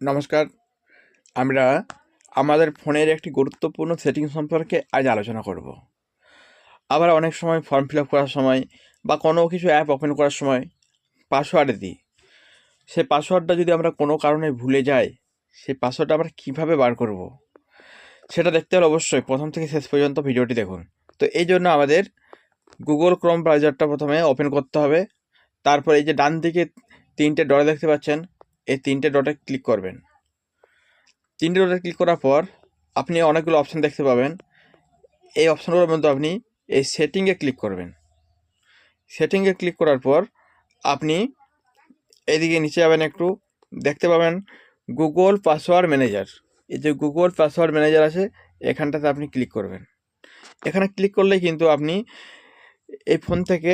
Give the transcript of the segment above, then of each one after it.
নমস্কার। আমরা আমাদের ফোনের একটি গুরুত্বপূর্ণ সেটিং সম্পর্কে আজ আলোচনা করব। আবার অনেক সময় ফর্ম ফিল আপ করার সময় বা কোনো কিছু অ্যাপ ওপেন করার সময় পাসওয়ার্ড দিই। সেই পাসওয়ার্ডটা যদি আমরা কোনো কারণে ভুলে যাই, সেই পাসওয়ার্ডটা আমরা কীভাবে বার করব, সেটা দেখতে হলে অবশ্যই প্রথম থেকে শেষ পর্যন্ত ভিডিওটি দেখুন। তো এই জন্য আমাদের গুগল ক্রোম ব্রাউজারটা প্রথমে ওপেন করতে হবে। তারপর এই যে ডান দিকে 3টে ডট দেখতে পাচ্ছেন, এই 3টে ডটে ক্লিক করবেন। 3টে ডটে ক্লিক করার পর আপনি অনেকগুলো অপশান দেখতে পাবেন। এই অপশানগুলোর মধ্যে আপনি এই সেটিংয়ে ক্লিক করবেন। সেটিংয়ে ক্লিক করার পর আপনি এদিকে নিচে যাবেন, একটু দেখতে পাবেন গুগল পাসওয়ার্ড ম্যানেজার। এই যে গুগল পাসওয়ার্ড ম্যানেজার আছে, এখানটাতে আপনি ক্লিক করবেন। এখানে ক্লিক করলেই কিন্তু আপনি এই ফোন থেকে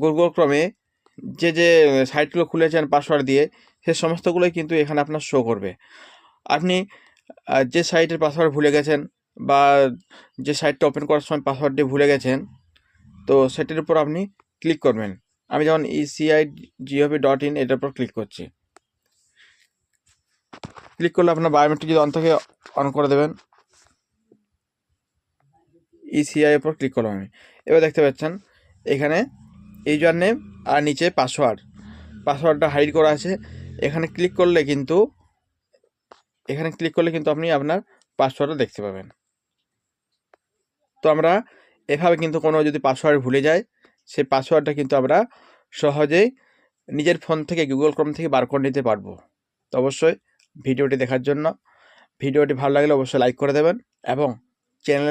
গুগল ক্রমে যে সাইটগুলো খুলেছেন পাসওয়ার্ড দিয়ে, সে সমস্তগুলোই কিন্তু এখানে আপনার শো করবে। আপনি যে সাইটের পাসওয়ার্ড ভুলে গেছেন বা যে সাইটটা ওপেন করার সময় পাসওয়ার্ডটি ভুলে গেছেন, তো সেটির উপর আপনি ক্লিক করবেন। আমি যেমন ecigov.in এটার উপর ক্লিক করছি। ক্লিক করলে আপনার বায়োমেট্রিক যদি অন থেকে অন করে দেবেন। ইসিআই উপর ক্লিক করলাম আমি। এবার দেখতে পাচ্ছেন এখানে ইউজার নেম আর নিচে পাসওয়ার্ডটা হাইড করা আছে। এখানে ক্লিক করলে কিন্তু আপনি আপনার পাসওয়ার্ডটা দেখতে পাবেন। তো আমরা এভাবে কিন্তু কোনো যদি পাসওয়ার্ড ভুলে যায়, সেই পাসওয়ার্ডটা কিন্তু আমরা সহজেই নিজের ফোন থেকে গুগল ক্রোম থেকে বার করে নিতে পারবো। তো অবশ্যই ভিডিওটি দেখার জন্য, ভিডিওটি ভালো লাগলে অবশ্যই লাইক করে দেবেন এবং চ্যানেল